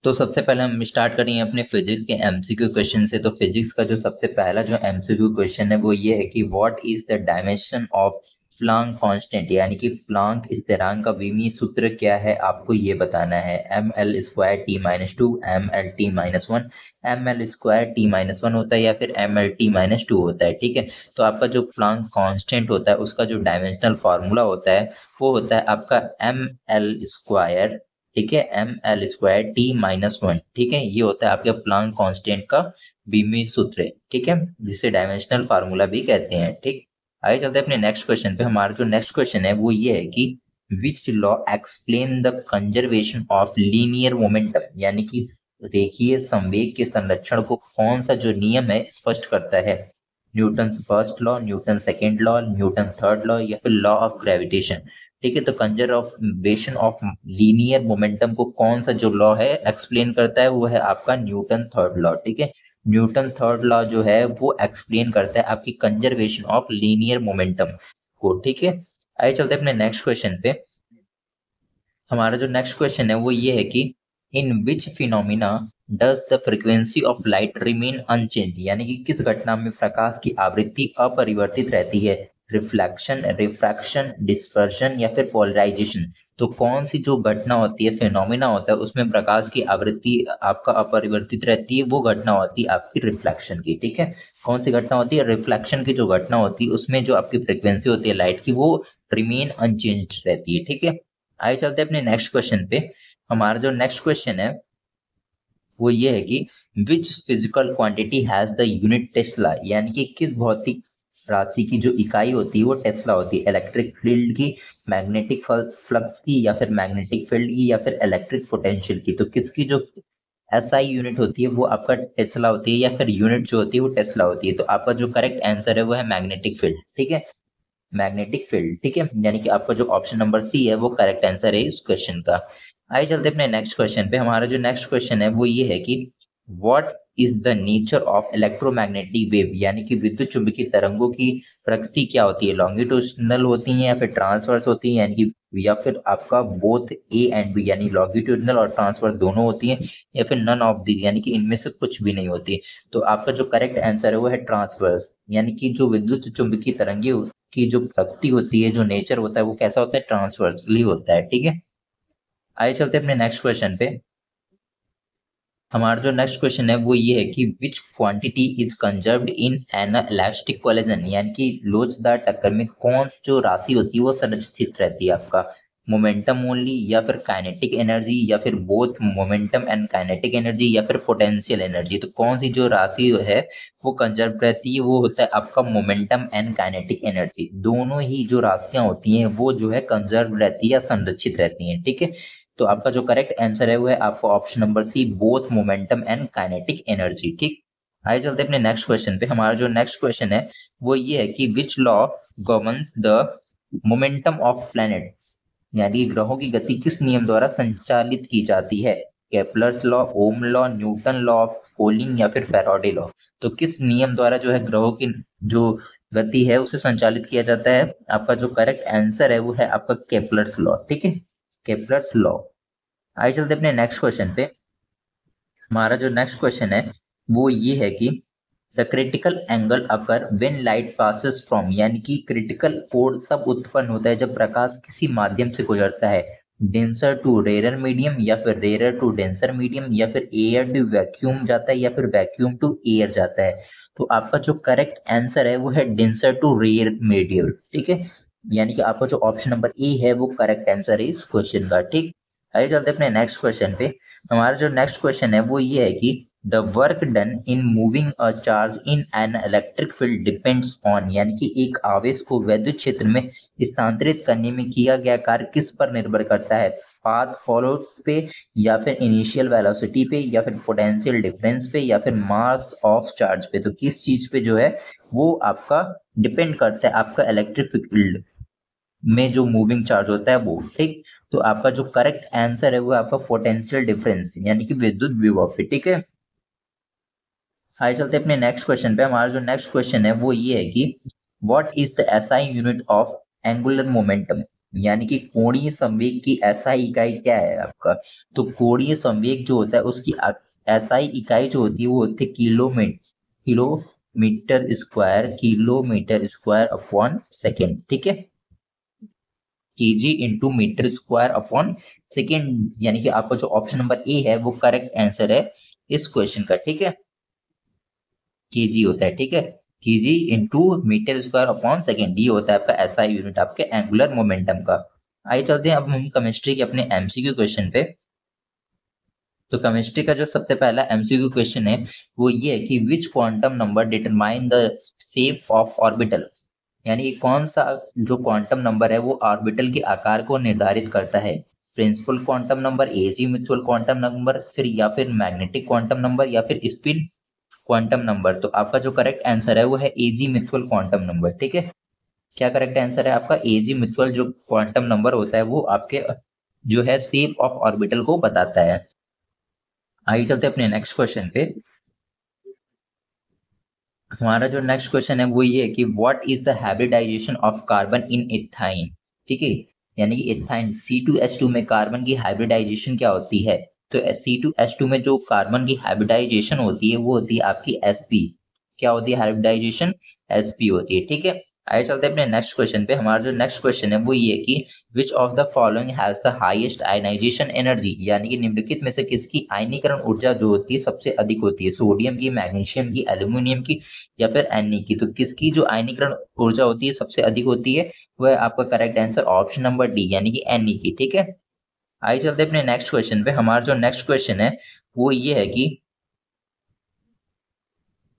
तो सबसे पहले हम स्टार्ट करेंगे अपने फिजिक्स के एमसीक्यू क्वेश्चन से। तो फिजिक्स का जो सबसे पहला जो एमसीक्यू क्वेश्चन है वो ये है कि what is the dimension of Planck constant, यानी कि प्लांक स्थिरांक का विमीय सूत्र क्या है, आपको ये बताना है। M L square T minus two, M L T minus one, M L square T minus one होता है या फिर M L T minus two होता है। ठीक है, तो आपका जो प्लांक कांस्टेंट होता है उसका जो डायमेंशनल फार्मूला होता है वो होता है आपका एम एल स्क्वायर, ठीक है, M L square T minus one. ठीक है, ये होता है आपके प्लांक कांस्टेंट का बीमी सूत्र। ठीक है, जिसे डायमेंशनल फार्मूला भी कहते हैं। ठीक, आगे चलते हैं अपने नेक्स्ट क्वेश्चन पे। हमारा जो नेक्स्ट क्वेश्चन है वो ये है कि which law explain the conservation of linear momentum, यानी कि रेखीय संवेग के संरक्षण को कौन सा जो नियम है स्पष्ट करता है। Newton first law, Newton second law, Newton third law या फिर लॉ ऑफ ग्रेविटेशन। ठीक है, तो कंजर्वेशन ऑफ लीनियर मोमेंटम को कौन सा जो लॉ है एक्सप्लेन करता है, वो है आपका न्यूटन थर्ड लॉ। ठीक है, न्यूटन थर्ड लॉ जो है वो एक्सप्लेन करता है आपकी कंजर्वेशन ऑफ लीनियर मोमेंटम को। ठीक है, आइए चलते हैं अपने नेक्स्ट क्वेश्चन पे। हमारा जो नेक्स्ट क्वेश्चन है वो ये है कि in which phenomena does the frequency of light remain unchange, यानी कि किस घटना में प्रकाश की आवृत्ति अपरिवर्तित रहती है। रिफ्लेक्शन, रिफ्रैक्शन, डिस्पर्शन या फिर पोलराइजेशन। तो कौन सी जो घटना होती है, फिनोमिना होता है, उसमें प्रकाश की आवृत्ति आपका अपरिवर्तित रहती है, वो घटना होती है आपकी रिफ्लेक्शन की। ठीक है, कौन सी घटना होती है, रिफ्लेक्शन की जो घटना होती है उसमें जो आपकी फ्रीक्वेंसी होती है लाइट की वो रिमेन अनचेंज रहती है। ठीक है, आगे चलते हैं अपने नेक्स्ट क्वेश्चन पे। हमारा जो नेक्स्ट क्वेश्चन है वो ये है कि which physical quantity has the unit Tesla, यानी कि किस भौतिक राशि की जो इकाई होती है वो टेस्ला होती है। इलेक्ट्रिक फील्ड की, मैग्नेटिक फ्लक्स की या फिर मैग्नेटिक फील्ड की या फिर इलेक्ट्रिक पोटेंशियल की। तो किसकी जो एसआई यूनिट होती है वो आपका टेस्ला होती है या फिर यूनिट जो होती है वो टेस्ला होती है। तो आपका जो करेक्ट आंसर है वो है मैग्नेटिक फील्ड। ठीक है, मैग्नेटिक फील्ड। ठीक है, यानी कि आपका जो ऑप्शन नंबर सी है वो करेक्ट आंसर है इस क्वेश्चन का। आइए चलते हैं अपने नेक्स्ट क्वेश्चन पे। हमारा जो नेक्स्ट क्वेश्चन है वो ये है कि what is the nature of electromagnetic wave, यानी कि विद्युत चुंबकीय तरंगों की प्रकृति क्या होती है। लॉन्गिट्यूडनल होती है या फिर ट्रांसवर्स होती है, यानी कि या फिर आपका बोथ ए एंड बी, यानी लॉन्गिट्यूडनल और ट्रांसवर्स दोनों होती हैं, या फिर नन ऑफ दी, यानी कि इनमें से कुछ भी नहीं होती। तो आपका जो करेक्ट आंसर है वो है ट्रांसवर्स, यानी कि जो विद्युत चुंबकीय तरंगे की जो प्रकृति होती है, जो नेचर होता है वो कैसा होता है, ट्रांसवर्सली होता है। ठीक है, आइए चलते हैं अपने नेक्स्ट क्वेश्चन पे। हमारा जो नेक्स्ट क्वेश्चन है वो ये है कि विच quantity is conserved in an elastic collision, यानी कि लोचदार टक्कर में कौन सी जो राशि होती है वो संरक्षित रहती है। आपका मोमेंटम ओनली या फिर काइनेटिक एनर्जी या फिर both momentum and kinetic energy या फिर पोटेंशियल एनर्जी। तो कौन सी जो राशि है वो कंजर्व रहती है, वो होता है आपका मोमेंटम एंड काइनेटिक एनर्जी। दोनों ही जो राशियां होती हैं वो जो है कंजर्व रहती है या संरक्षित रहती हैं। ठीक है, तो आपका जो करेक्ट आंसर है वो है आपका option number C, both momentum and kinetic energy. ठीक, आइए चलते हैं अपने नेक्स्ट क्वेश्चन पे। हमारा जो नेक्स्ट क्वेश्चन है वो ये है कि which law governs the momentum of planets, यानी ग्रहों की गति किस नियम द्वारा संचालित की जाती है। Kepler's law, Ohm law, Newton law of polling या फिर फैराडे लॉ। तो किस नियम द्वारा जो है ग्रहों की जो गति है उसे संचालित किया जाता है। आपका जो करेक्ट आंसर है वो है आपका केपलर्स लॉ। ठीक है, केपलर्स लॉ। आइए चलते अपने नेक्स्ट क्वेश्चन पे। हमारा जो नेक्स्ट क्वेश्चन है वो ये है कि the critical angle occur when light passes from, यानी कि क्रिटिकल कोण तब उत्पन्न होता है जब प्रकाश किसी माध्यम से गुजरता है। डेंसर टू रेयर मीडियम या फिर रेयर टू डेंसर मीडियम या फिर एयर टू वैक्यूम जाता है या फिर वैक्यूम टू एयर जाता है। तो आपका जो करेक्ट आंसर है वो है डेंसर टू रेयर मीडियम। ठीक है, यानी कि आपका जो ऑप्शन नंबर ए है वो करेक्ट आंसर है इस क्वेश्चन का। ठीक, आइए चलते अपने नेक्स्ट क्वेश्चन पे। हमारा जो नेक्स्ट क्वेश्चन है वो ये है कि the work done in moving a charge in an electric field depends on, यानी कि एक आवेश को वैद्युत क्षेत्र में स्थानांतरित करने में किया गया कार्य किस पर निर्भर करता है। पाथ फॉलोड पे या फिर इनिशियल वेलोसिटी पे या फिर पोटेंशियल डिफरेंस पे या फिर मास ऑफ चार्ज पे। तो किस चीज पे जो है वो आपका डिपेंड करता है, आपका इलेक्ट्रिक फील्ड में जो मूविंग चार्ज होता है वो। ठीक, तो आपका जो करेक्ट आंसर है वो आपका पोटेंशियल डिफरेंस, यानी कि विद्युत विभव पे। ठीक है, आइए चलते हैं अपने नेक्स्ट क्वेश्चन पे। हमारा जो नेक्स्ट क्वेश्चन है वो ये है कि what is the SI unit of angular momentum, यानी कि कोणीय संवेग की एसआई इकाई क्या है आपका? तो कोणीय संवेग जो होता है उसकी एसआई इकाई जो होती है वो होती है किलोमीटर स्क्वायर अपॉन सेकेंड। ठीक है, KG into metre square upon second, यानी कि आपका जो ऑप्शन नंबर ए है वो करेक्ट आंसर है इस क्वेश्चन का। ठीक है, केजी होता है। ठीक है, KG into metre square upon second, ये होता है आपका एसआई यूनिट आपके एंगुलर मोमेंटम का। आइए चलते हैं अब हम केमिस्ट्री के अपने एमसीक्यू क्वेश्चन पे। तो केमिस्ट्री का जो सबसे पहला एमसीक्यू क्वेश्चन है वो ये है कि which quantum number determine the shape of orbital, यानी कि कौन सा जो क्वांटम नंबर है वो ऑर्बिटल के आकार को निर्धारित करता है? प्रिंसिपल क्वांटम नंबर, एजी म्यूचुअल क्वांटम नंबर, फिर या फिर मैग्नेटिक क्वांटम नंबर, या फिर स्पिन क्वांटम नंबर। तो आपका जो करेक्ट आंसर है वो है एजी म्यूचुअल क्वांटम नंबर। ठीक है, क्या करेक्ट आंसर है आपका? एजी म्यूचुअल जो क्वांटम नंबर होता है वो आपके जो है शेप ऑफ ऑर्बिटल को बताता है। आइए चलते हैं अपने नेक्स्ट क्वेश्चन पे। हमारा जो नेक्स्ट क्वेश्चन है वो ये है कि what is the hybridization of carbon in ethyne. ठीक है, यानी कि इथाइन C2H2 में कार्बन की हाइब्रिडाइजेशन क्या होती है? तो C2H2 में जो कार्बन की हाइब्रिडाइजेशन होती है वो होती है आपकी sp। क्या होती है हाइब्रिडाइजेशन? sp होती है। ठीक है, आइए चलते हैं अपने नेक्स्ट क्वेश्चन पे। हमारा जो नेक्स्ट क्वेश्चन है वो ये है कि which of the following has the highest ionization energy, यानी कि निम्नलिखित में से किसकी आयनीकरण ऊर्जा जो होती है सबसे अधिक होती है? सोडियम की, मैग्नीशियम की, एल्यूमिनियम की, या फिर Na की। तो किसकी जो आयनीकरण ऊर्जा होती है सबसे अधिक होती है? वह आपका correct answer option number D, यानी कि Na की। ठीक है, आइए चलते हैं अपने नेक्स्ट क्वेश्चन पे। हमारा जो नेक्स्ट क्वेश्चन है वो ये है कि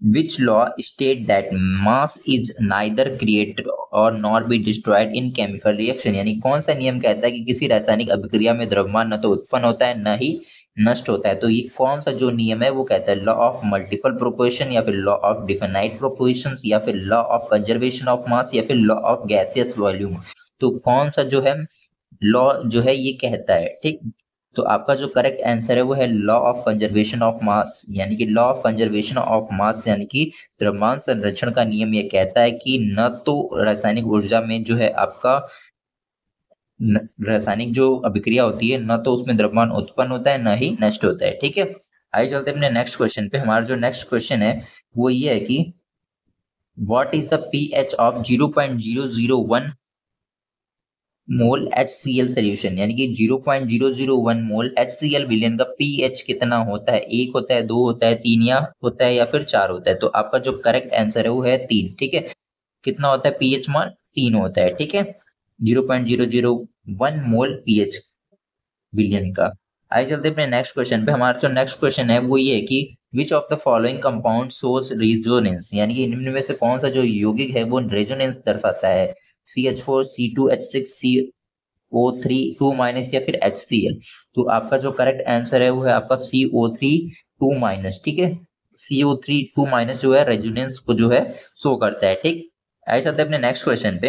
which law state that mass is neither created or nor be destroyed in chemical reaction, यानी कौन सा नियम कहता है कि किसी रासायनिक अभिक्रिया में द्रव्यमान न तो उत्पन्न होता है न ही नष्ट होता है? तो ये कौन सा जो नियम है वो कहता है लॉ ऑफ मल्टीपल प्रोपोर्शन, या फिर लॉ ऑफ डिफिनाइट प्रोपोर्शंस, या फिर law of conservation of mass, या फिर लॉ ऑफ गैसियस वॉल्यूम। तो कौन सा जो है लॉ जो है ये कहता है? ठीक, तो आपका जो करेक्ट आंसर है वो है law of conservation of mass, यानी कि law of conservation of mass, यानी कि द्रव्यमान संरक्षण का नियम ये कहता है कि न तो रासायनिक ऊर्जा में जो है आपका रासायनिक जो अभिक्रिया होती है न तो उसमें द्रव्यमान उत्पन्न होता है न ही नष्ट होता है। ठीक है, आइए चलते हैं अपने नेक्स्ट क्वेश्चन पे। हमारा जो नेक्स्ट क्वेश्चन है वो ये है कि what is the pH of 0.001 mole HCl solution, यानी कि 0.001 मोल HCl विलयन का pH कितना होता है? एक होता है, दो होता है, तीन या होता है, या फिर चार होता है? तो आपका जो करेक्ट आंसर है वो है तीन। ठीक है, कितना होता है pH मान? तीन होता है। ठीक है, 0.001 मोल pH विलयन का। आइए चलते हैं अपने नेक्स्ट क्वेश्चन पे। हमारा जो नेक्स्ट क्वेश्चन है वो ये है कि which of the following compound shows resonance, यानी कि निम्न में से कौन सा जो यौगिक है वो रेजोनेंस दर्शाता है? CH4, C2H6, CO3 2 माइनस, या फिर HCl। तो आपका जो करेक्ट आंसर है वो है आपका CO3 2 माइनस। ठीक है, CO3 2 माइनस जो है रेजोनेंस को जो है शो करता है। ठीक, आइए चलते हैं अपने नेक्स्ट क्वेश्चन पे।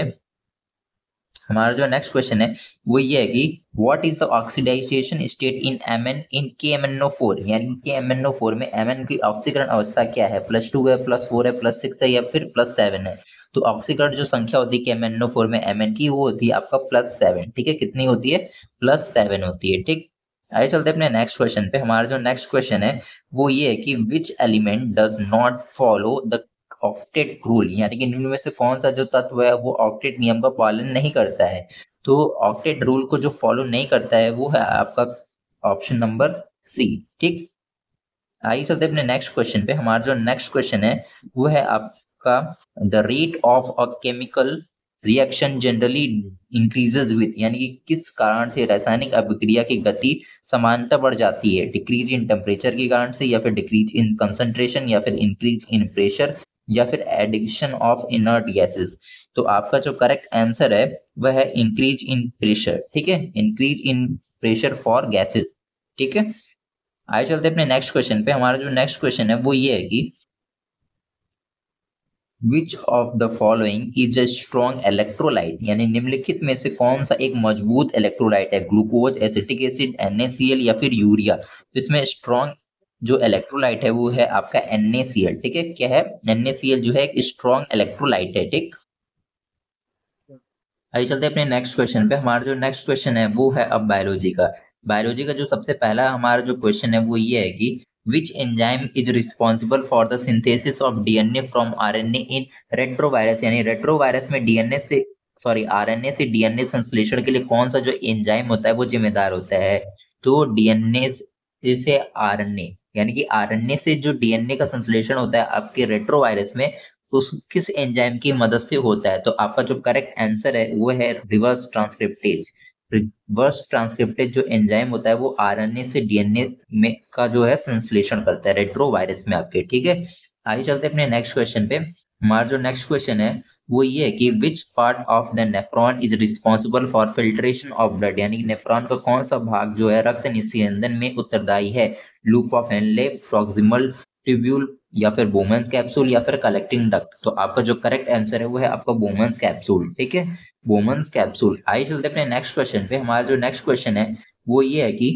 हमारा जो नेक्स्ट क्वेश्चन है वो ये है कि what is the oxidisation state in Mn in KMnO4, यानी KMnO4 में Mn की ऑक्सीकरण अवस्था क्या है? +2 है, +4 है, +6 है, या फिर +7 है? तो ऑक्सीकरण जो संख्या होती है KMnO4 में Mn की वो होती है आपका +7। ठीक है, कितनी होती है? +7 होती है। ठीक, आइए चलते हैं अपने नेक्स्ट क्वेश्चन पे। हमारा जो नेक्स्ट क्वेश्चन है वो ये है कि which element does not follow the octet rule, यानी कि निम्न में से कौन सा जो तत्व है वो ऑक्टेट नियम का पालन नहीं करता है? तो ऑक्टेट रूल को जो फॉलो नहीं करता है वो है आपका ऑप्शन नंबर सी। ठीक, आइए चलते अपने नेक्स्ट क्वेश्चन पे। हमारा जो नेक्स्ट क्वेश्चन है वो है आपका the rate of a chemical reaction generally increases with, यानी कि किस कारण से रासायनिक अभिक्रिया की गति समानता बढ़ जाती है? डिक्रीज इन टेम्परेचर के कारण से, या फिर डिक्रीज इन कंसंट्रेशन, या फिर इंक्रीज इन प्रेशर, या फिर एडिक्शन ऑफ इनर्ट गैसेस। तो आपका जो करेक्ट आंसर है वह है इंक्रीज इन प्रेशर। ठीक है, increase in pressure for gases. ठीक है, आइए चलते हैं अपने नेक्स्ट क्वेश्चन पे। हमारा जो नेक्स्ट क्वेश्चन है वो ये है कि which of the following is a strong electrolyte, यानी निम्नलिखित में से कौन सा एक मजबूत इलेक्ट्रोलाइट है? ग्लूकोज, एसिटिक एसिड, NaCl, या फिर यूरिया? तो इसमें स्ट्रॉन्ग जो इलेक्ट्रोलाइट है वो है आपका NaCl। ठीक है, क्या है? NaCl जो है एक स्ट्रॉन्ग इलेक्ट्रोलाइट है। ठीक, आइए चलते हैं अपने नेक्स्ट क्वेश्चन पे। हमारा जो नेक्स्ट क्वेश्चन है वो है अब बायोलॉजी का। बायोलॉजी का जो सबसे पहला हमारा जो क्वेश्चन है वो ये है कि which enzyme is responsible for the synthesis of DNA from RNA in retrovirus, यानी रेट्रोवायरस में डीएनए से आरएनए से डीएनए संश्लेषण के लिए कौन सा जो एंजाइम होता है वो जिम्मेदार होता है। तो डीएनए से आरएनए, यानी कि आरएनए से जो डीएनए का संश्लेषण होता है आपके रेट्रोवायरस में, उस किस एंजाइम की मदद से होता है। तो आपका जो करेक्ट आंसर है वो है रिवर्स ट्रांसक्रिप्टेज। रिवर्स ट्रांसक्रिप्टेज जो एंजाइम होता है वो आरएनए से डीएनए में का जो है संश्लेषण करता है रेट्रोवायरस में आपके। ठीक है, आइए चलते हैं अपने नेक्स्ट क्वेश्चन पे। हमारा जो नेक्स्ट क्वेश्चन है वो ये है कि which part of the nephron is responsible for filtration of blood, यानी कि नेफ्रॉन का कौन सा भाग जो है रक्त निस्यंदन में उत्तरदायी है। Loop of Henle, proximal tubule, या फिर बोमेंस कैप्सूल, या फिर कलेक्टिंग डक्ट। तो आपका जो करेक्ट आंसर है वो है आपका बोमेंस कैप्सूल। ठीक है, बोमेंस कैप्सूल। आइए चलते हैं अपने नेक्स्ट क्वेश्चन पे। हमारा जो नेक्स्ट क्वेश्चन है वो ये है कि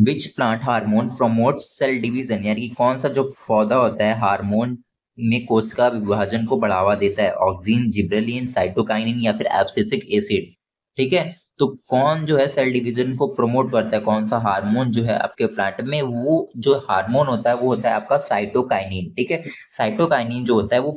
which plant hormone promote cell division, यानी कि कौन सा जो पौधा होता है हार्मोन में कोशिका विभाजन को बढ़ावा देता है। ऑक्सीन, जिब्रेलिन, साइटोकाइनिन, या फिर एब्सिसिक एसिड। ठीक है, तो कौन जो है सेल डिवीजन को प्रमोट करता है, कौन सा हार्मोन जो है आपके प्लांट में, वो जो हार्मोन होता है वो होता है आपका साइटोकाइनिन। ठीक है, साइटोकाइनिन जो होता है वो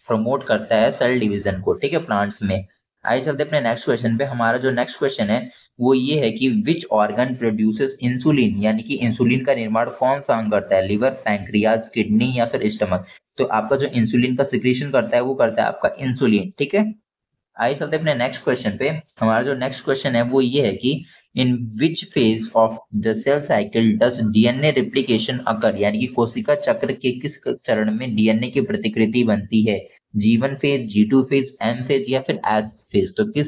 प्रमोट करता है सेल डिवीजन को। ठीक है, प्लांट्स में। आइए चलते अपने नेक्स्ट क्वेश्चन पे। हमारा जो नेक्स्ट क्वेश्चन है वो ये है कि विच ऑर्गन प्रोड्यूसेस इंसुलिन, यानी कि इंसुलिन का निर्माण कौन सा अंग करता है। लिवर, पैंक्रियाज, किडनी, या फिर स्टमक। तो आपका जो इंसुलिन का सिक्रीशन करता है वो करता है आपका इंसुलिन। ठीक है, आइए चलते अपने नेक्स्ट क्वेश्चन पे। हमारा जो नेक्स्ट क्वेश्चन है वो ये है कि in which phase of the cell cycle does DNA replication occur, यानी कि कोशिका चक्र के किस चरण में डीएनए की प्रतिकृति बनती है। G1 phase, G2 phase, M phase, या फिर S फेज। तो किस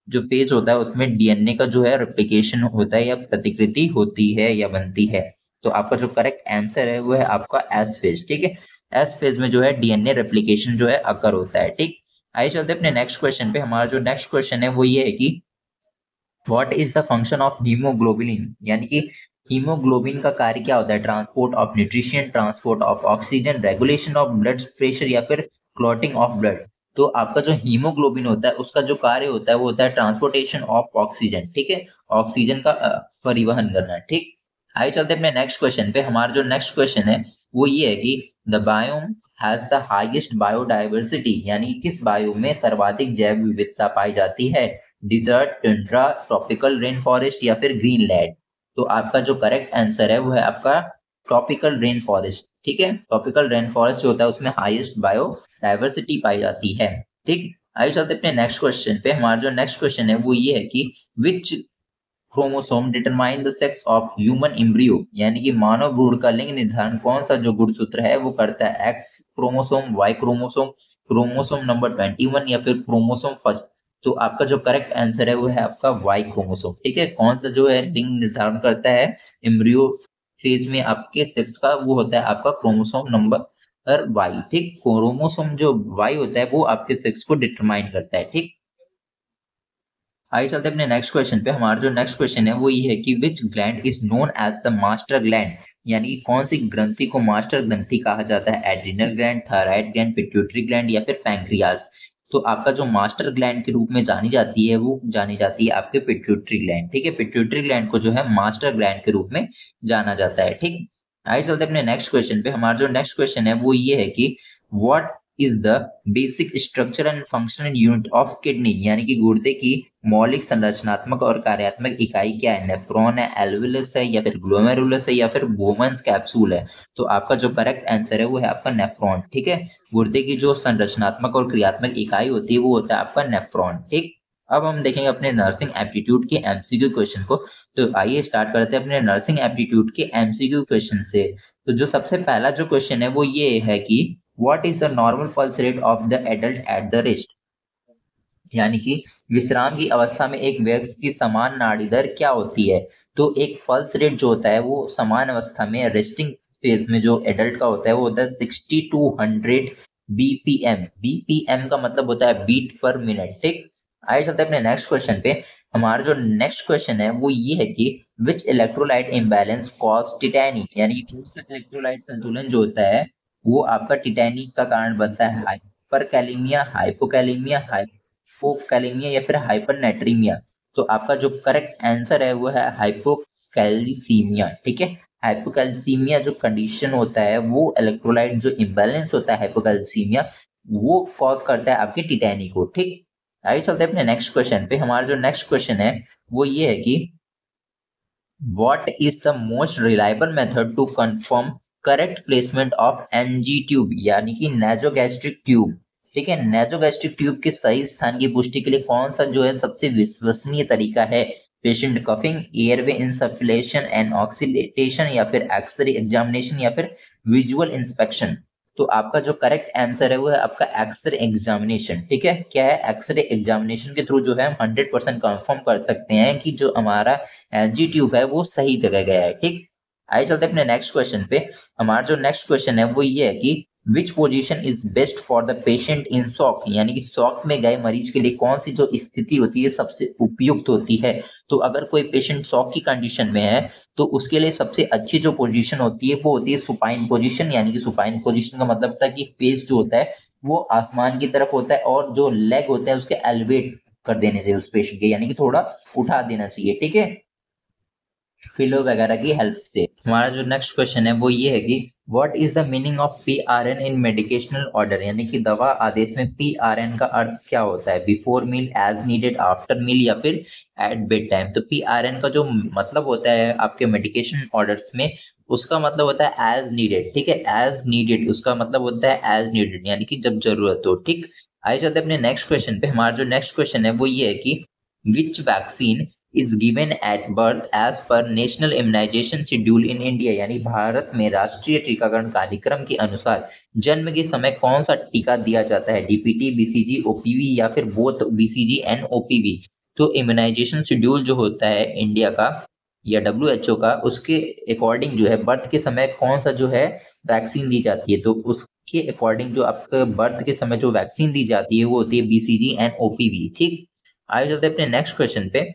जो फेज होता है उसमें डीएनए का जो है रिप्लिकेशन होता है या प्रतिकृति होती है या बनती है। तो आपका जो करेक्ट आंसर है वो है आपका एस फेज। ठीक है, एस फेज में जो है डीएनए रेप्लिकेशन जो है अकर होता है। ठीक, आइए चलते अपने नेक्स्ट क्वेश्चन पे। हमारा जो नेक्स्ट क्वेश्चन है वो ये है कि what is the function of haemoglobin, यानी कि हीमोग्लोबिन का कार्य क्या होता है। Transport of nutrition, transport of oxygen, regulation of blood pressure, या फिर क्लॉटिंग ऑफ ब्लड। तो आपका जो हीमोग्लोबिन होता है उसका जो कार्य होता है वो होता है ट्रांसपोर्टेशन ऑफ ऑक्सीजन। ठीक है, ऑक्सीजन का परिवहन करना। ठीक, आइए चलते अपने नेक्स्ट क्वेश्चन पे। हमारा जो नेक्स्ट क्वेश्चन है वो ये है कि the biome has the highest biodiversity, यानी कि किस बायोम में सर्वाधिक जैव विविधता पाई जाती है। Desert, tundra, tropical rain forest, या फिर ग्रीनलैंड। तो आपका जो करेक्ट आंसर है वो है आपका ट्रॉपिकल रेन फॉरेस्ट। ठीक है, ट्रॉपिकल रेन फॉरेस्ट जो होता है उसमें हाईएस्ट बायो डाइवर्सिटी पाई जाती है। ठीक, आइए चलते अपने नेक्स्ट क्वेश्चन पे। हमारा जो नेक्स्ट क्वेश्चन है वो ये है कि which chromosome determine the sex of human embryo, यानी कि मानव भ्रूण का लिंग निर्धारण कौन सा जो गुणसूत्र है वो करता है। X chromosome, Y chromosome, chromosome number 21, या फिर क्रोमोसोम फर्स्ट। तो आपका जो करेक्ट आंसर है वो है आपका वाई क्रोमोसोम। ठीक है, कौन सा जो है लिंग निर्धारण करता है एम्ब्रियो फेज में आपके सेक्स का, वो होता है आपका क्रोमोसोम नंबर वाई। ठीक, क्रोमोसोम जो वाई होता है वो आपके सेक्स को डिटरमाइन करता है। ठीक, आइए चलते हैं अपने नेक्स्ट क्वेश्चन पे। हमारा जो नेक्स्ट क्वेश्चन है वो ये है कि which gland is known as the master gland, यानी कि कौन सी ग्रंथि को मास्टर ग्रंथि कहा जाता है। Adrenal gland, thyroid gland, pituitary gland, या फिर पैंक्रियास। तो आपका जो मास्टर ग्लैंड के रूप में जानी जाती है वो जानी जाती है आपके पिट्यूटरी ग्लैंड। ठीक है, पिट्यूटरी ग्लैंड को जो है मास्टर ग्लैंड के रूप में जाना जाता है। ठीक, आइए चलते हैं अपने नेक्स्ट क्वेश्चन पे। हमारा जो नेक्स्ट क्वेश्चन है वो ये है कि what is the basic structure and functional unit of kidney, यानी कि गुर्दे की मौलिक संरचनात्मक और कार्यात्मक इकाई क्या है। नेफ्रॉन है, एल्वेलस है, या फिर ग्लोमेरुलस है, या फिर बोमन्स कैप्सूल है। तो आपका जो करेक्ट आंसर है वो है आपका नेफ्रॉन। ठीक है, गुर्दे की जो संरचनात्मक और क्रियात्मक इकाई होती है वो होता है आपका नेफ्रॉन। ठीक, अब हम देखेंगे अपने नर्सिंग एप्टीट्यूड के एमसीक्यू क्वेश्चन को। तो आइए स्टार्ट करते हैं अपने नर्सिंग एप्टीट्यूड के एमसीक्यू क्वेश्चन से। तो जो सबसे पहला जो क्वेश्चन है वो ये है कि what is the normal pulse rate of the adult at the rest, यानी कि विश्राम की अवस्था में एक व्यक्ति की समान नाड़ी दर क्या होती है। तो एक पल्स रेट जो होता है वो समान अवस्था में रेस्टिंग फेज में जो एडल्ट का होता है वो होता है 60 to 100 बीपीएम। बीपीएम का मतलब होता है बीट पर मिनट। ठीक, आइए चलते हैं अपने नेक्स्ट क्वेश्चन पे। हमारा जो नेक्स्ट क्वेश्चन है वो ये है कि विच इलेक्ट्रोलाइट इम्बैलेंस कॉज टिटैनी, यानी कि कौन सा इलेक्ट्रोलाइट संतुलन जो होता है वो आपका टिटैनी का कारण बनता है। हाइपरकैलेमिया, हाइपोकैलेमिया, हाइपोकैलेमिया या फिर हाइपरनेट्रीमिया। तो आपका जो करेक्ट आंसर है वो है हाइपोकैल्सीमिया। ठीक है, हाइपोकैल्सीमिया जो कंडीशन होता है वो इलेक्ट्रोलाइट जो इम्बैलेंस होता है हाइपोकैल्सीमिया वो कॉज करता है आपके टिटैनी को। ठीक, आइए चलते हैं अपने नेक्स्ट क्वेश्चन पे। हमारा जो नेक्स्ट क्वेश्चन है वो ये है कि what is the most reliable method to confirm correct placement of NG tube यानी कि नेजोगैस्ट्रिक ट्यूब। ठीक है, नेजोगैस्ट्रिक ट्यूब के सही स्थान की पुष्टि के लिए कौन सा जो है सबसे विश्वसनीय तरीका है? Patient coughing, airway insufflation and oxidation, या फिर एक्सरे एग्जामिनेशन, या फिर विजुअल इंस्पेक्शन। तो आपका जो करेक्ट आंसर है वो है आपका एक्सरे एग्जामिनेशन। ठीक है, क्या है, एक्सरे एग्जामिनेशन के थ्रू जो है हम 100% कंफर्म कर सकते हैं कि जो हमारा एलजी ट्यूब है वो सही जगह गया है। ठीक, आइए चलते हैं अपने नेक्स्ट क्वेश्चन पे। हमारा जो नेक्स्ट क्वेश्चन है वो ये है कि which position is best for the patient in shock, यानी कि शॉक में गए मरीज के लिए कौन सी जो स्थिति होती है सबसे उपयुक्त होती है? तो अगर कोई पेशेंट शॉक की कंडीशन में है तो उसके लिए सबसे अच्छी जो पोजीशन होती है वो होती है सुपाइन पोजीशन। यानी कि सुपाइन पोजीशन का मतलब होता है कि फेस जो होता है वो आसमान की तरफ होता है और जो लेग होता है उसके एलिवेट कर देने चाहिए उस पेशेंट के, यानी कि थोड़ा उठा देना चाहिए। ठीक है, फिलो वगैरह की हेल्प से। हमारा जो नेक्स्ट क्वेश्चन है वो ये है कि what is the meaning of PRN in medicational order, यानी कि दवा आदेश में PRN का अर्थ क्या होता है? Before meal, as needed, after meal, या फिर एट बेड टाइम। तो PRN का जो मतलब होता है आपके मेडिकेशन ऑर्डर्स में उसका मतलब होता है एज नीडेड। ठीक है, एज नीडेड उसका मतलब होता है एज नीडेड यानी कि जब जरूरत हो। ठीक, आइए चलते हैं अपने नेक्स्ट क्वेश्चन पे। हमारा जो नेक्स्ट क्वेश्चन है वो ये है कि which vaccine is given at birth as per national immunization schedule in India, यानी भारत में राष्ट्रीय टीकाकरण कार्यक्रम के अनुसार जन्म के समय कौन सा टीका दिया जाता है? डीपीटी, बीसीजी, ओपीवी, या फिर बोथ बीसीजी एंड ओपीवी। तो इम्यूनाइजेशन शेड्यूल जो होता है इंडिया का या WHO का, उसके अकॉर्डिंग जो है बर्थ के समय कौन सा जो है वैक्सीन दी जाती है। तो उसके अकॉर्डिंग जो आपके बर्थ के समय जो वैक्सीन दी जाती है वो होती है बीसीजी एंड ओपीवी। ठीक, आगे चलते हैं अपने नेक्स्ट क्वेश्चन पे।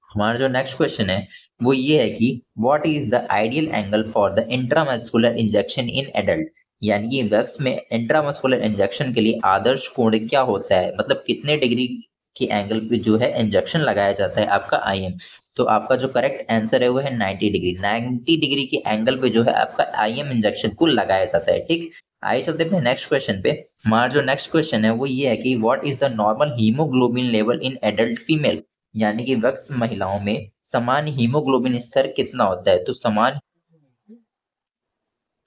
हमारा जो नेक्स्ट क्वेश्चन है वो ये है कि what is the ideal angle for the intramuscular injection in adult, यानी कि वैक्स में इंट्रामस्कुलर इंजेक्शन के लिए आदर्श कोण क्या होता है? मतलब कितने डिग्री के एंगल पे जो है इंजेक्शन लगाया जाता है आपका IM। तो आपका जो करेक्ट आंसर है वो है 90 डिग्री। 90 डिग्री के एंगल पे जो है आपका IM इंजेक्शन को लगाया जाता है। ठीक, आइए चलते हैं नेक्स्ट क्वेश्चन पे। हमारा जो नेक्स्ट क्वेश्चन है वो ये है कि what is the normal haemoglobin level in adult female, यानी कि वयस्क महिलाओं में सामान्य हीमोग्लोबिन स्तर कितना होता है?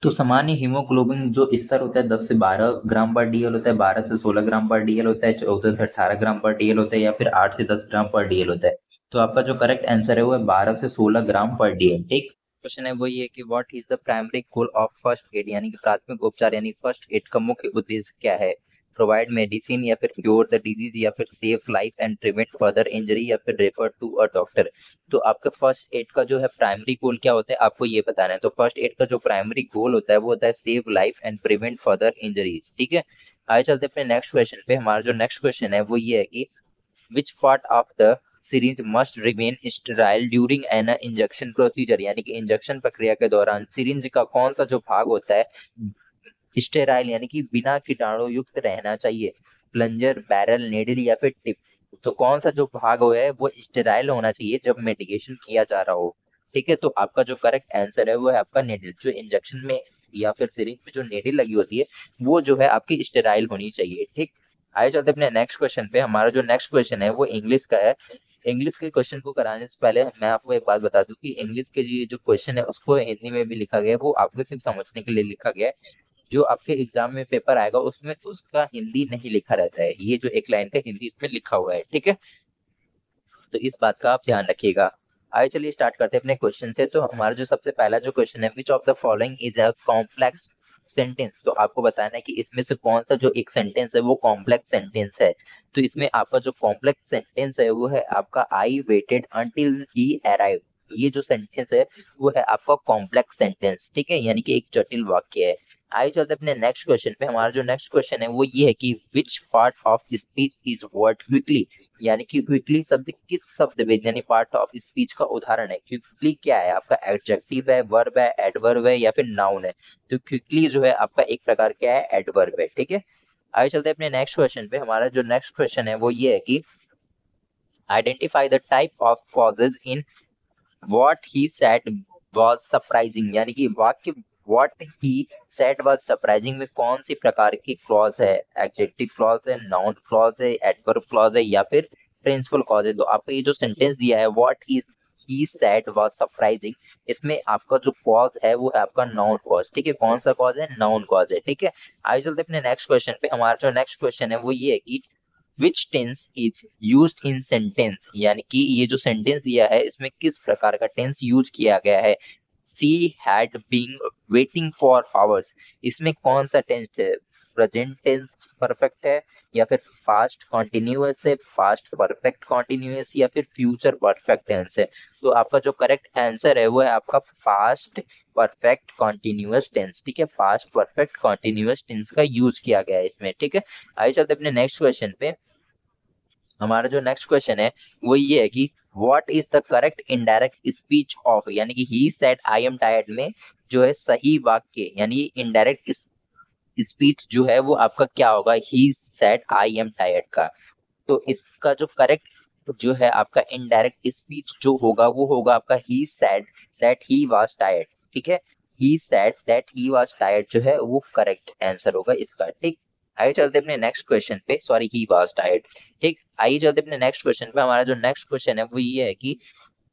तो सामान्य हीमोग्लोबिन जो स्तर होता है 10 से 12 ग्राम पर डीएल होता है, 12 से 16 ग्राम पर डीएल होता है, 14 से 18 ग्राम पर डीएल होता है, या फिर 8 से 10 ग्राम पर डीएल होता है। तो आपका जो करेक्ट आंसर है वो है 12 से 16 ग्राम पर डीएल। ठीक, क्वेश्चन है वो ये कि what is the primary goal of first aid, यानी कि प्राथमिक उपचार यानी फर्स्ट एड का मुख्य उद्देश्य क्या है? प्रोवाइड मेडिसिन, या फिर क्योर द डिजीज, या फिर save life and prevent further injury, या फिर रेफर टू अ डॉक्टर। तो आपका फर्स्ट एड का जो है प्राइमरी गोल क्या होता है आपको ये बताना है। तो फर्स्ट एड का जो प्राइमरी गोल होता है वो होता है save life and prevent further injuries. ठीक है, आगे चलते हैं अपने नेक्स्ट क्वेश्चन पे। हमारा जो नेक्स्ट क्वेश्चन है वो ये है कि which part of the series must remain sterile during an injection procedure, यानी कि इंजेक्शन प्रक्रिया के दौरान सिरिंज का कौन सा जो भाग होता है स्टेराइल यानी कि बिना कीटाणु युक्त रहना चाहिए? प्लंजर, बैरल, नेडल, या फिर टिप। तो कौन सा जो भाग हो है वो स्टेराइल होना चाहिए जब मेडिकेशन किया जा रहा हो? ठीक है, तो आपका जो करेक्ट आंसर है वो है आपका नेडल। जो इंजेक्शन में या फिर सिरिंज में जो नेडल लगी होती है वो जो है आपकी स्टेराइल होनी चाहिए। ठीक, आगे चलते अपने नेक्स्ट क्वेश्चन पे। हमारा जो नेक्स्ट क्वेश्चन है वो इंग्लिश का है। इंग्लिश के क्वेश्चन को कराने से पहले मैं आपको एक बात बता दूं कि इंग्लिश के जो क्वेश्चन है उसको हिंदी में भी लिखा गया है, वो आपको सिर्फ समझने के लिए लिखा गया है। जो आपके एग्जाम में पेपर आएगा उसमें उसका हिंदी नहीं लिखा रहता है, ये जो एक लाइन का हिंदी इसमें लिखा हुआ है। ठीक है, तो इस बात का आप ध्यान रखिएगा। आइए चलिए स्टार्ट करते हैं अपने क्वेश्चन से। तो हमारा जो सबसे पहला जो क्वेश्चन है, विच of the following is a complex sentence. तो आपको बताना है कि इसमें से कौन सा जो एक सेंटेंस है वो कॉम्प्लेक्स सेंटेंस है। तो इसमें आपका जो कॉम्प्लेक्स सेंटेंस है वो है आपका I waited until he arrive. ये जो सेंटेंस है वो है आपका कॉम्प्लेक्स सेंटेंस। ठीक है, यानी कि एक जटिल वाक्य है। आइए चलते अपने नेक्स्ट क्वेश्चन पे। हमारा जो नेक्स्ट क्वेश्चन है वो ये है कि which part of speech is word quickly, यानी कि क्विकली शब्द किस शब्द में यानी पार्ट ऑफ स्पीच का उदाहरण है? क्विकली क्या है आपका? एडजेक्टिव है, वर्ब है, एडवर्ब है, या फिर नाउन है? तो क्विकली जो है आपका एक प्रकार क्या है? एडवर्ब है। ठीक है, आगे चलते हैं अपने नेक्स्ट क्वेश्चन पे। हमारा जो नेक्स्ट क्वेश्चन है वो ये है कि identify the type of causes in what he said was surprising, यानी कि वाक्य what he said was surprising में कौन सी प्रकार की क्लॉज है, एडजेक्टिव क्लॉज है, नाउन क्लॉज है, एडवर्ब क्लॉज है या फिर प्रिंसिपल क्लॉज है। तो आपको ये जो सेंटेंस दिया है what is he said was surprising, इसमें आपका जो क्लॉज है वो है आपका नाउन क्लॉज, ठीक है। कौन सा क्लॉज है? नाउन क्लॉज है, ठीक है। आइए चलते अपने नेक्स्ट क्वेश्चन पे। हमारा जो नेक्स्ट क्वेश्चन है वो ये है कि which tense is used in sentence, यानी कि ये जो सेंटेंस दिया है इसमें किस प्रकार का टेंस यूज किया गया है। She had been waiting for hours, इसमें कौन सा टेंस है? प्रेजेंट टेंस परफेक्ट है या फिर पास्ट कॉन्टिन्यूअस है, पास्ट परफेक्ट कॉन्टिन्यूअस या फिर फ्यूचर परफेक्ट टेंस है। तो आपका जो करेक्ट आंसर है वो है आपका पास्ट परफेक्ट कॉन्टिन्यूअस टेंस, ठीक है। पास्ट परफेक्ट कॉन्टिन्यूअस टेंस का यूज किया गया है इसमें, ठीक है। आइए चलते अपने नेक्स्ट क्वेश्चन पे। हमारा जो नेक्स्ट क्वेश्चन है वो ये है कि what is the correct indirect speech of, यानी कि he said I am tired में जो है सही वाक्य यानी इनडायरेक्ट स्पीच जो है वो आपका क्या होगा? He said I am tired का। तो इसका जो करेक्ट जो है आपका इनडायरेक्ट स्पीच जो होगा वो होगा आपका he said that he was tired, ठीक है। He said that he was tired जो है वो करेक्ट आंसर होगा इसका, ठीक। आइए चलते अपने नेक्स्ट क्वेश्चन पे। सॉरी, ही वाज टायर्ड, ठीक। आइए चलते अपने नेक्स्ट क्वेश्चन पे। हमारा जो नेक्स्ट क्वेश्चन है वो ये है कि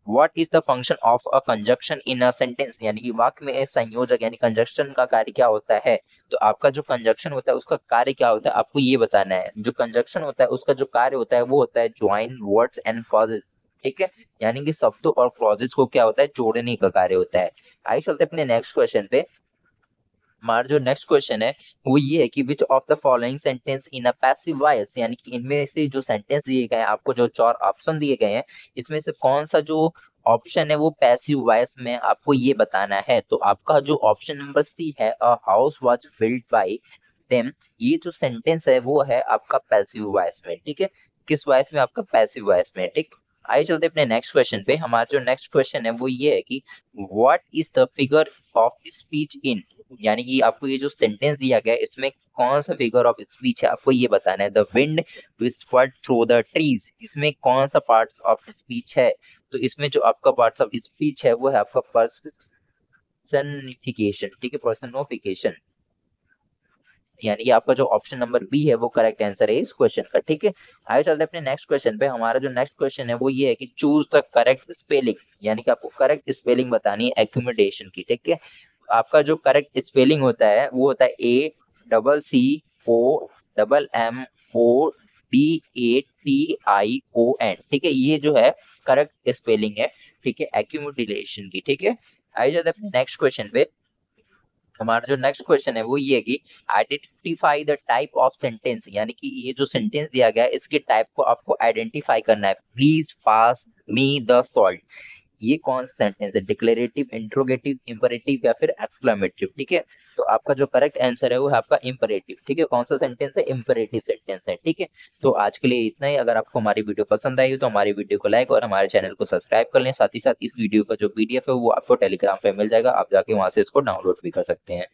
what is the function of a conjunction in a sentence, यानी कि वाक्य में संयोजक यानी कंजक्शन का कार्य क्या होता है। तो आपका जो कंजक्शन होता है उसका कार्य क्या होता है आपको ये बताना है। जो कंजक्शन होता है उसका जो कार्य होता है वो होता है ज्वाइन वर्ड्स एंड क्लॉजेस, ठीक है। यानी कि शब्दों और क्लॉजेस को क्या होता है? जोड़ने का कार्य होता है। आइए चलते अपने नेक्स्ट क्वेश्चन पे। हमारा जो नेक्स्ट क्वेश्चन है वो ये है कि which of the following sentence in a passive voice, यानी कि इनमें से जो सेंटेंस दिए गए हैं आपको जो 4 ऑप्शन दिए गए हैं इसमें से कौन सा जो ऑप्शन है वो पैसिव वॉइस में आपको ये बताना है। तो आपका जो ऑप्शन नंबर सी है a house was built by them, ये जो सेंटेंस है वो है आपका पैसिव वॉइस में, ठीक है। किस वॉइस में? आपका पैसिव वॉइस में, ठीक। आइए चलते अपने नेक्स्ट क्वेश्चन पे। हमारा जो नेक्स्ट क्वेश्चन है वो ये है कि what is the figure of speech in, यानी कि आपको ये जो सेंटेंस दिया गया है इसमें कौन सा फिगर ऑफ स्पीच है आपको ये बताना है। The wind whispered through the trees, इसमें कौन सा पार्ट ऑफ स्पीच है? तो इसमें जो आपका पार्ट ऑफ स्पीच है वो है आपका पर्सनिफिकेशन, ठीक है, पर्सनिफिकेशन। यानी कि आपका जो ऑप्शन नंबर बी है वो करेक्ट आंसर है इस क्वेश्चन का, ठीक है। आगे चलते हैं अपने नेक्स्ट क्वेश्चन पे। हमारा जो नेक्स्ट क्वेश्चन है वो ये है कि चूज द करेक्ट स्पेलिंग, यानी कि आपको करेक्ट स्पेलिंग बतानी है एक्यूमुलेशन की, ठीक है। आपका जो करेक्ट स्पेलिंग होता है वो होता है ACCOMMODATION, ठीक है। ये जो है करेक्ट स्पेलिंग है, ठीक है, एक्यूमुलेशन की, ठीक है। आइए जाते हैं अपने नेक्स्ट क्वेश्चन पे। हमारा जो नेक्स्ट क्वेश्चन है वो ये है कि identify the type of sentence, यानी कि ये जो सेंटेंस दिया गया है इसके टाइप को आपको आइडेंटिफाई करना है। Please pass me the salt, ये कौन सा सेंटेंस है? डिक्लेरेटिव, इंट्रोगेटिव, इंपरेटिव या फिर एक्सक्लेमेटिव, ठीक है। तो आपका जो करेक्ट आंसर है वो है आपका इंपरेटिव, ठीक है। कौन सा सेंटेंस है? इंपरेटिव सेंटेंस है, ठीक है। तो आज के लिए इतना ही। अगर आपको हमारी वीडियो पसंद आई तो हमारी वीडियो को लाइक और हमारे चैनल को सब्सक्राइब कर लें। साथ ही साथ इस वीडियो का जो PDF है वो आपको टेलीग्राम पे मिल जाएगा, आप जाके वहां से इसको डाउनलोड भी कर सकते हैं।